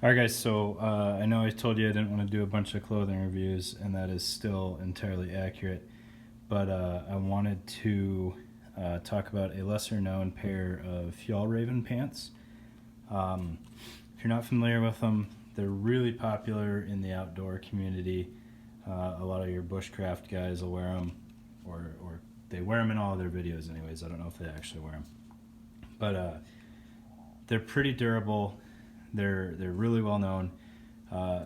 Alright guys, so I know I told you I didn't want to do a bunch of clothing reviews, and that is still entirely accurate, but I wanted to talk about a lesser known pair of Fjallraven pants. If you're not familiar with them, they're really popular in the outdoor community. A lot of your bushcraft guys will wear them, or they wear them in all of their videos anyways. I don't know if they actually wear them. But they're pretty durable. They're really well known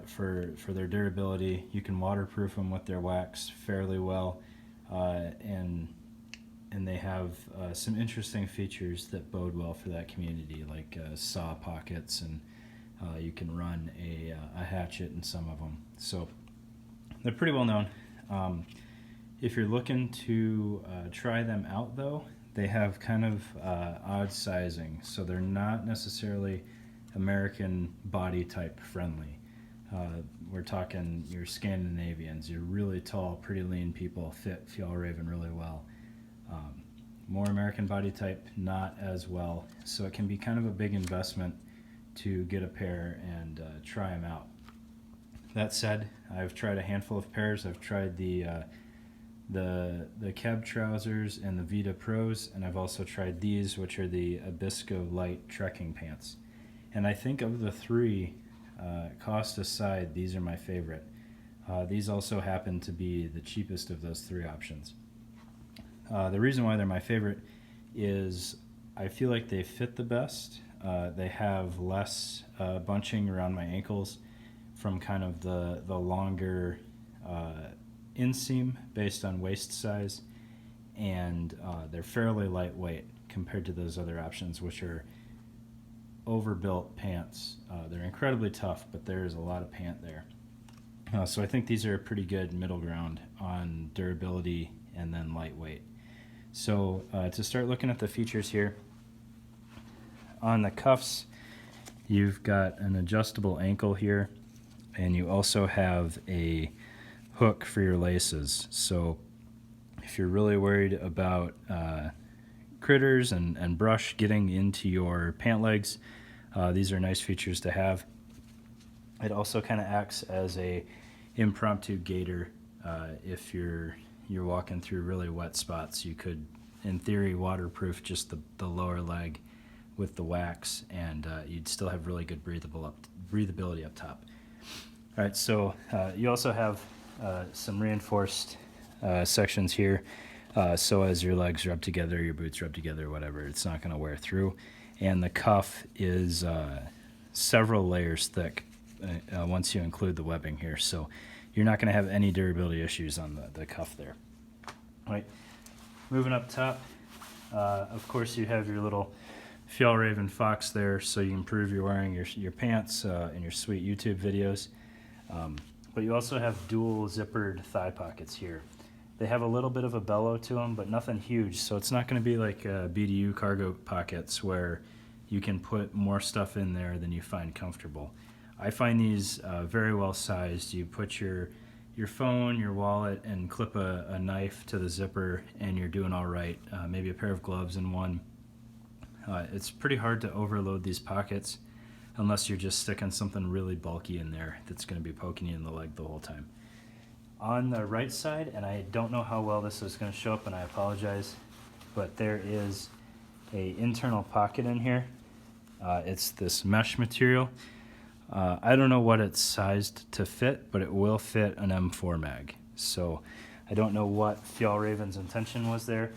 for their durability. You can waterproof them with their wax fairly well, and they have some interesting features that bode well for that community, like saw pockets, and you can run a hatchet in some of them. So they're pretty well known. If you're looking to try them out, though, they have kind of odd sizing, so they're not necessarily American body type friendly. We're talking your Scandinavians, your really tall, pretty lean people fit Fjallraven really well. More American body type, not as well. So it can be kind of a big investment to get a pair and try them out. That said, I've tried a handful of pairs. I've tried the Cab trousers and the Vita Pros, and I've also tried these, which are the Abisko Lite trekking pants. And I think of the three, cost aside, these are my favorite. These also happen to be the cheapest of those three options. The reason why they're my favorite is I feel like they fit the best. They have less bunching around my ankles from kind of the longer inseam based on waist size, and they're fairly lightweight compared to those other options, which are overbuilt pants. They're incredibly tough, but there is a lot of pant there. So I think these are a pretty good middle ground on durability and then lightweight. So to start looking at the features here, on the cuffs, you've got an adjustable ankle here, and you also have a hook for your laces. So if you're really worried about critters and brush getting into your pant legs, these are nice features to have. It also kind of acts as a impromptu gaiter. If you're walking through really wet spots, you could, in theory, waterproof just the lower leg with the wax, and you'd still have really good breathability up top. All right, so you also have some reinforced sections here, so as your legs rub together, your boots rub together, whatever, it's not going to wear through. And the cuff is several layers thick once you include the webbing here, so you're not going to have any durability issues on the cuff there. All right, moving up top, of course you have your little Fjallraven fox there, so you can prove you're wearing your pants in your sweet YouTube videos. But you also have dual zippered thigh pockets here. They have a little bit of a bellow to them, but nothing huge, so it's not going to be like BDU cargo pockets where you can put more stuff in there than you find comfortable. I find these very well sized. You put your phone, your wallet, and clip a knife to the zipper, and you're doing all right. Maybe a pair of gloves in one. It's pretty hard to overload these pockets unless you're just sticking something really bulky in there that's going to be poking you in the leg the whole time. On the right side, and I don't know how well this is going to show up, and I apologize, but there is a internal pocket in here. It's this mesh material. I don't know what it's sized to fit, but it will fit an M4 mag. So I don't know what Fjallraven's intention was there,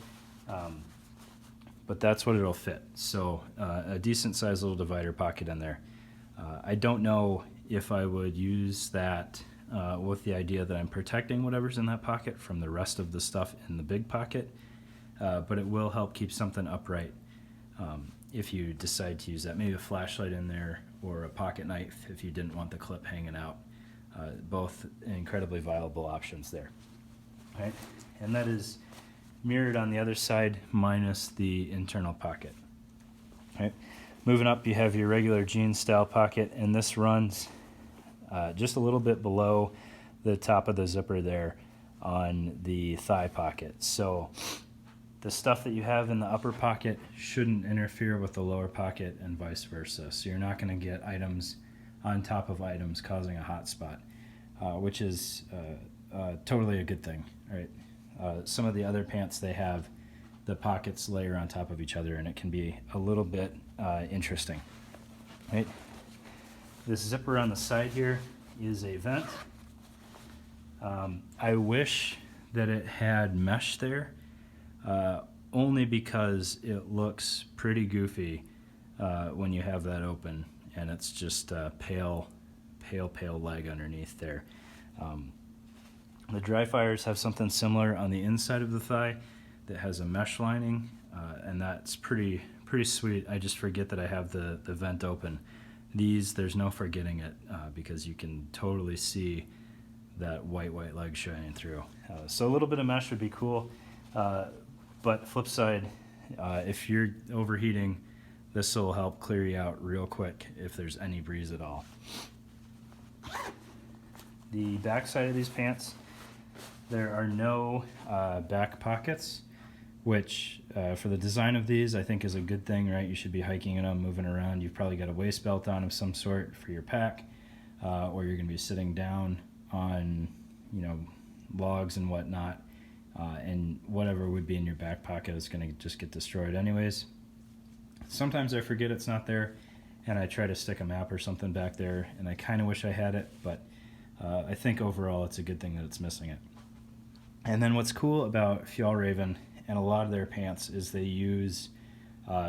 but that's what it'll fit. So a decent sized little divider pocket in there. I don't know if I would use that with the idea that I'm protecting whatever's in that pocket from the rest of the stuff in the big pocket, but it will help keep something upright if you decide to use that. Maybe a flashlight in there or a pocket knife if you didn't want the clip hanging out. Both incredibly viable options there. All right, and that is mirrored on the other side minus the internal pocket. All right, moving up, you have your regular jeans style pocket, and this runs just a little bit below the top of the zipper there on the thigh pocket. So the stuff that you have in the upper pocket shouldn't interfere with the lower pocket and vice versa. So you're not going to get items on top of items, causing a hot spot, which is totally a good thing, right? Some of the other pants, they have the pockets layer on top of each other, and it can be a little bit interesting, right? This zipper on the side here is a vent. I wish that it had mesh there, only because it looks pretty goofy when you have that open, and it's just a pale leg underneath there. The dry fires have something similar on the inside of the thigh that has a mesh lining, and that's pretty sweet. I just forget that I have the vent open. These, there's no forgetting it, because you can totally see that white leg shining through. So a little bit of mesh would be cool, but flip side, if you're overheating, this will help clear you out real quick if there's any breeze at all. The back side of these pants, there are no back pockets, which for the design of these I think is a good thing, right? You should be hiking in them, moving around. You've probably got a waist belt on of some sort for your pack, or you're going to be sitting down on, you know, logs and whatnot, and whatever would be in your back pocket is going to just get destroyed anyways. Sometimes I forget it's not there, and I try to stick a map or something back there, and I kind of wish I had it, but I think overall it's a good thing that it's missing it. And then what's cool about Fjallraven and a lot of their pants is they use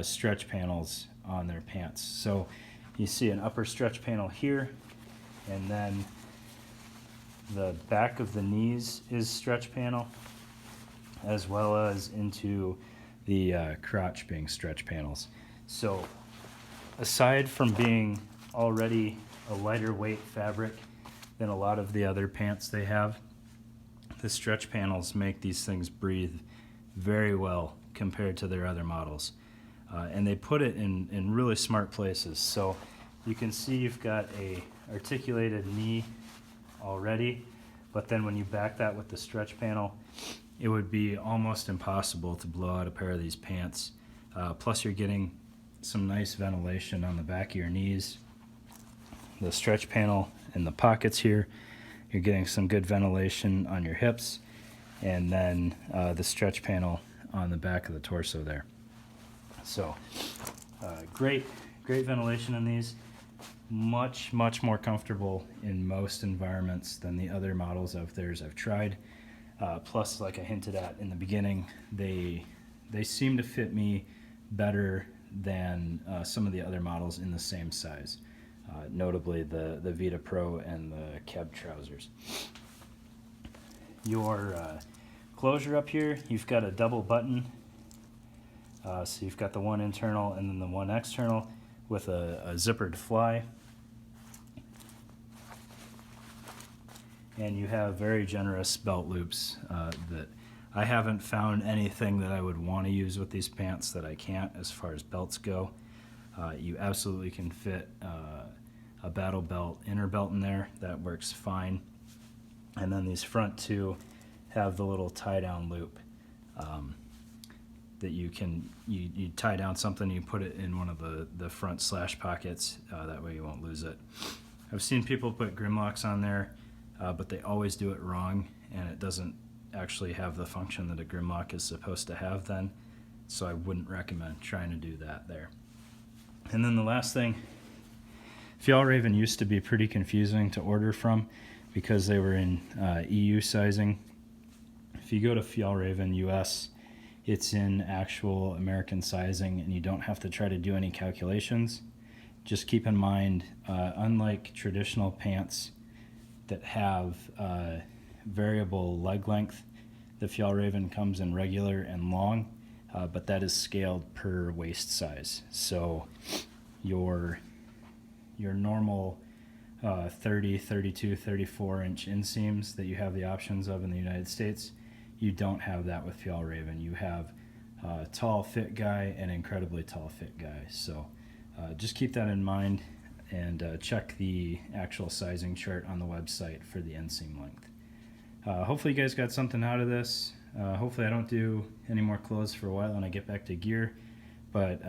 stretch panels on their pants. So you see an upper stretch panel here, and then the back of the knees is stretch panel, as well as into the crotch being stretch panels. So aside from being already a lighter weight fabric than a lot of the other pants they have, the stretch panels make these things breathe very well compared to their other models. And they put it in really smart places. So you can see you've got a articulated knee already, but then when you back that with the stretch panel, it would be almost impossible to blow out a pair of these pants. Plus you're getting some nice ventilation on the back of your knees. The stretch panel in the pockets here, you're getting some good ventilation on your hips, and then the stretch panel on the back of the torso there. So great ventilation in these. Much more comfortable in most environments than the other models of theirs I've tried. Plus, like I hinted at in the beginning, they seem to fit me better than some of the other models in the same size, notably the Vita Pro and the Keb trousers. Your closure up here, you've got a double button, so you've got the one internal and then the one external with a zippered fly. And you have very generous belt loops that I haven't found anything that I would want to use with these pants that I can't as far as belts go. You absolutely can fit a battle belt inner belt in there. That works fine. And then these front two have the little tie down loop that you tie down something, you put it in one of the front slash pockets, that way you won't lose it. I've seen people put Grimlocks on there, but they always do it wrong, and it doesn't actually have the function that a Grimlock is supposed to have then, so I wouldn't recommend trying to do that there. And then the last thing, Fjallraven used to be pretty confusing to order from because they were in EU sizing. If you go to Fjallraven US, it's in actual American sizing, and you don't have to try to do any calculations. Just keep in mind, unlike traditional pants that have variable leg length, the Fjallraven comes in regular and long, but that is scaled per waist size. So your normal 30, 32, 34 inch inseams that you have the options of in the United States, you don't have that with Fjallraven. You have tall fit guy and incredibly tall fit guy. So just keep that in mind, and check the actual sizing chart on the website for the inseam length. Hopefully you guys got something out of this. Hopefully I don't do any more clothes for a while and I get back to gear, but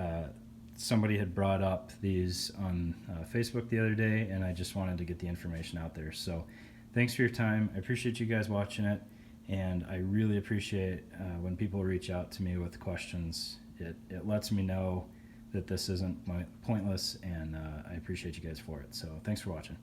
somebody had brought up these on Facebook the other day, and I just wanted to get the information out there. So thanks for your time. I appreciate you guys watching it, and I really appreciate when people reach out to me with questions. It lets me know that this isn't pointless, and I appreciate you guys for it. So thanks for watching.